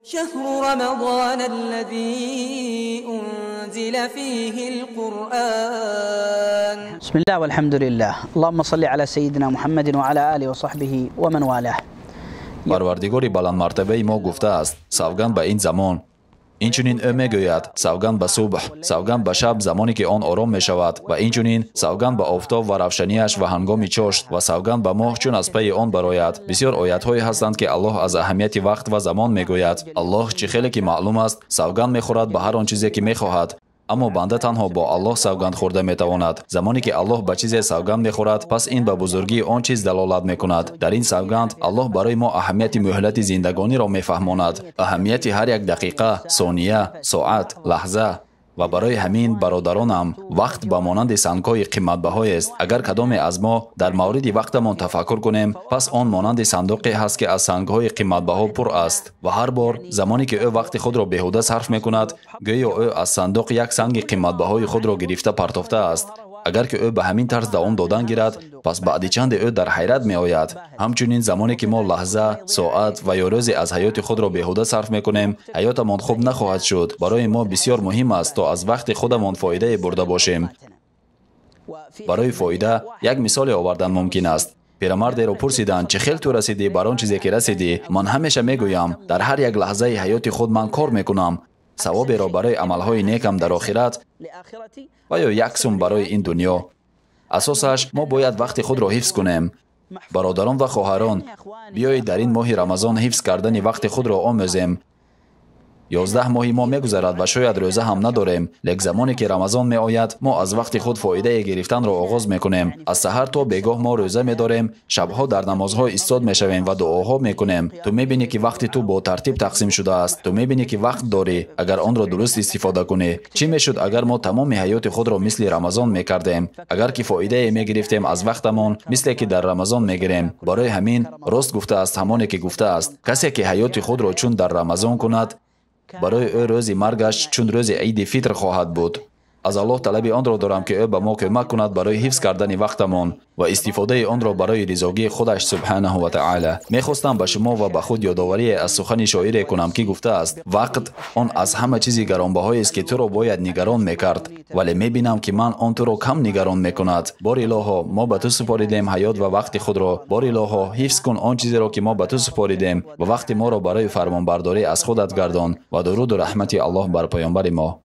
شهر رمضان الذي أنزل فيه القرآن. بسم الله والحمد لله. اللهم صل على سيدنا محمد وعلى آله وصحبه ومن والاه. Parvardigori balandmartebei mo gufta ast: Savgan ba in zamon. Inchunin ӯ мегӯяд: Савган ба субҳ, савган ба шаб, замоне ки он ором мешавад, ва инчунин савган ба офтоб ва равшаниаш ва ҳангоми чошт, ва савган ба моҳ чун аз пайи он барояд. Бисёр оятҳое ҳастанд ки Аллоҳ аз аҳамияти вақт ва замон мегӯяд. Аллоҳ чӣ хеле ки маълум аст, савган мехӯрад ба ҳар он чизе ки мехоҳад. аммо банда танҳо бо Аллоҳ савганд хӯрда метавонад. Замоне ки Аллоҳ ба чизе савганд мехӯрад, пас ин ба бузургии он чиз далолат мекунад. Дар ин савганд Аллоҳ барои мо аҳамияти муҳлати зиндагониро мефаҳмонад, аҳамияти ҳар як дақиқа, сония, соат, лаҳза. ва барои ҳамин, бародаронам, вақт ба монанди сангҳои қиматбаҳоест. Агар кадоме аз мо дар мавриди вақтамон тафаккур кунем, пас он монанди сандуқе ҳаст ки аз сангҳои қиматбаҳо пур аст. Ва ҳар бор замоне ки ӯ вақти худро беҳуда сарф мекунад, гӯё ӯ аз сандуқ як санги қиматбаҳои худро гирифта партофтааст. Агар ки ӯ ба ҳамин тарз давом додан гирад, пас баъди чанде ӯ дар ҳайрат меояд. Ҳамчунин замоне ки мо лаҳза, соат ва ё рӯзе аз ҳаёти худро беҳуда сарф мекунем, ҳаётамон хуб нахоҳад шуд. Барои мо бисёр муҳим аст то аз вақти худамон фоидае бурда бошем. Барои фоида як мисоле овардан мумкин аст. пирамардеро пурсиданд: чӣ хел ту расидӣ бар он чизе ки расидӣ? Ман ҳамеша мегӯям, дар ҳар як лаҳзаи ҳаёти худ ман кор мекунам. савоберо барои амалҳои некам дар охират ва ё як сум барои ин дунё. асосаш мо бояд вақти худро ҳифз кунем. бародарон ва хоҳарон, биёед дар ин моҳи рамазон ҳифз кардани вақти худро омӯзем. 11 моҳи мо мегузарад ва шояд рӯза ҳам надорем, лек замоне ки рамазон меояд, мо аз вақти худ фоидае гирифтанро оғоз мекунем. аз саҳар то бегоҳ мо рӯза медорем, шабҳо дар намозҳо истод мешавем ва дуоҳо мекунем. ту мебинӣ ки вақти ту бо тартиб тақсим шудааст. ту мебинӣ ки вақт дорӣ, агар онро дуруст истифода кунӣ. чӣ мешуд агар мо тамоми ҳаёти худро мисли рамазон мекардем? агар ки фоидае мегирифтем аз вақтамон, мисле ки дар рамазон мегирем. барои ҳамин рост гуфтааст ҳамоне ки гуфтааст: касе ки ҳаёти худро чун дар рамазон кунад, барои ӯ рӯзи маргаш чун рӯзи иди фитр хоҳад буд. аз Аллоҳ талаби онро дорам ки ӯ ба мо кӯмак кунад барои ҳифз кардани вақтамон ва истифодаи онро барои ризогии худаш субҳанаҳу ва таъала. мехостам ба шумо ва ба худ ёдоварие аз сухани шоире кунам ки гуфтааст: вақт он аз ҳама чизи гаронбаҳоест ки туро бояд нигарон мекард, вале мебинам ки ман он туро кам нигарон мекунад. бори илоҳо, мо ба ту супоридем ҳаёт ва вақти худро. бори илоҳо, ҳифз кун он чизеро ки мо ба ту супоридем ва вақти моро барои фармонбардорӣ аз худат гардон. ва дуруду раҳмати Аллоҳ бар паёнбари мо.